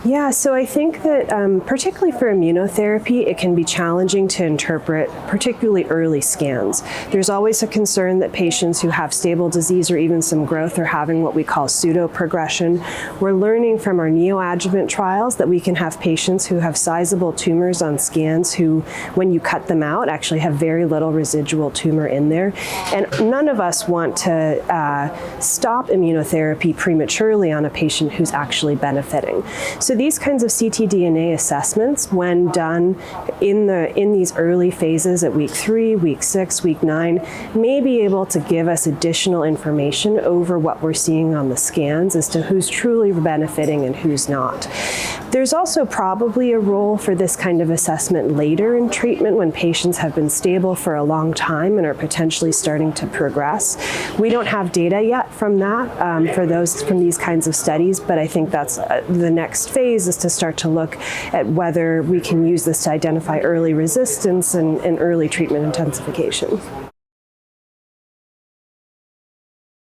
Yeah, so I think that particularly for immunotherapy, it can be challenging to interpret particularly early scans. There's always a concern that patients who have stable disease or even some growth are having what we call pseudo-progression. We're learning from our neoadjuvant trials that we can have patients who have sizable tumors on scans who, when you cut them out, actually have very little residual tumor in there. And none of us want to stop immunotherapy prematurely on a patient who's actually benefiting. So these kinds of ctDNA assessments, when done in these early phases at week 3, week 6, week 9, may be able to give us additional information over what we're seeing on the scans as to who's truly benefiting and who's not. There's also probably a role for this kind of assessment later in treatment when patients have been stable for a long time and are potentially starting to progress. We don't have data yet from that, from these kinds of studies, but I think that's the next phase is to start to look at whether we can use this to identify early resistance and early treatment intensification.